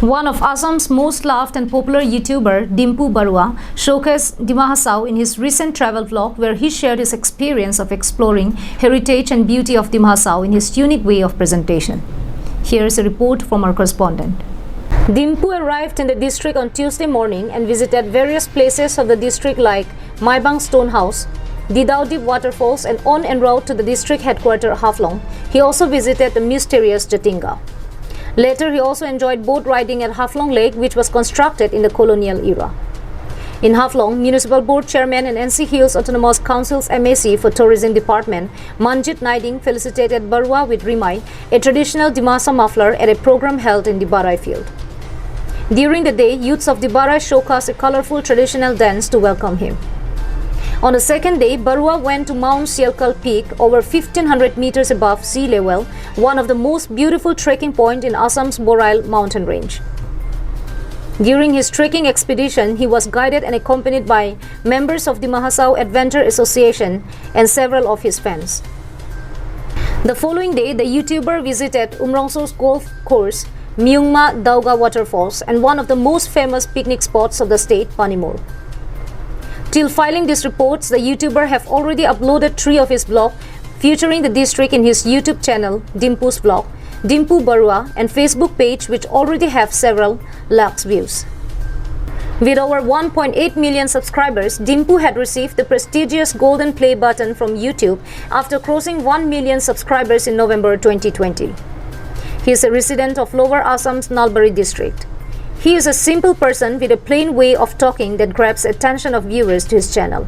One of Assam's most loved and popular YouTuber, Dimpu Baruah, showcased Dima Hasao in his recent travel vlog where he shared his experience of exploring heritage and beauty of Dima Hasao in his unique way of presentation. Here is a report from our correspondent. Dimpu arrived in the district on Tuesday morning and visited various places of the district like Maibang Stone House, Didao Deep Waterfalls, and on en route to the district headquarters Haflong, he also visited the mysterious Jatinga. Later, he also enjoyed boat riding at Haflong Lake, which was constructed in the colonial era. In Haflong, Municipal Board Chairman and NC Hills Autonomous Council's MAC for Tourism Department, Manjit Naiding, felicitated Baruah with Rimai, a traditional Dimasa muffler, at a program held in Dibarai Field. During the day, youths of Dibarai showcased a colorful traditional dance to welcome him. On the second day, Baruah went to Mount Sialkal Peak, over 1500 meters above sea level, one of the most beautiful trekking points in Assam's Borail mountain range. During his trekking expedition, he was guided and accompanied by members of the Dima Hasao Adventure Association and several of his fans. The following day, the YouTuber visited Umrongso's golf course, Myungma Dauga Waterfalls, and one of the most famous picnic spots of the state, Panimur. Till filing these reports, the YouTuber have already uploaded 3 of his vlogs featuring the district in his YouTube channel, Dimpu's Vlog, Dimpu Baruah, and Facebook page, which already have several lakhs views. With over 1.8 million subscribers, Dimpu had received the prestigious golden play button from YouTube after crossing 1 million subscribers in November 2020. He is a resident of Lower Assam's Nalbari district. He is a simple person with a plain way of talking that grabs attention of viewers to his channel.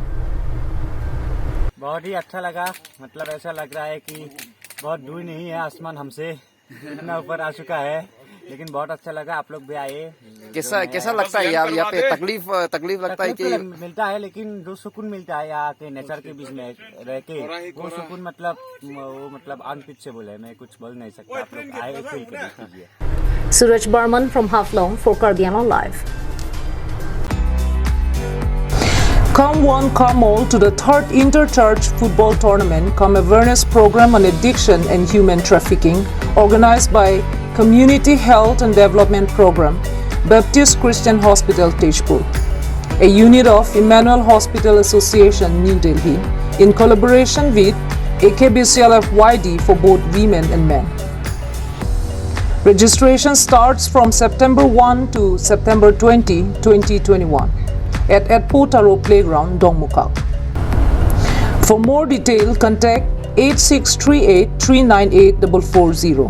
बहुत ही अच्छा लगा, मतलब ऐसा लग रहा है कि बहुत दूर नहीं है, आसमान हमसे इतना ऊपर आ चुका है, लेकिन बहुत अच्छा लगा। आप लोग भी आए। कैसा लगता है यार यहाँ पे? तकलीफ लगता है कि मिलता है, लेकिन जो सुकून मिलता है यहाँ के नेचर के बीच में रह के, वो सुकून मतलब अनपिच से बोले, मैं कुछ बोल नहीं सकता। आप लोग आए, फील कीजिए। Suraj Barman from Haflong for Karbiana Live. Come one, come all to the 3rd Inter-Church Football Tournament, come awareness program on addiction and human trafficking, organized by Community Health and Development Program, Baptist Christian Hospital, Tejpur, a unit of Emmanuel Hospital Association, New Delhi, in collaboration with AKBCLFYD for both women and men. Registration starts from September 1 to September 20, 2021 at Potaro Playground, Dongmukal. For more detail, contact 8638 398 440.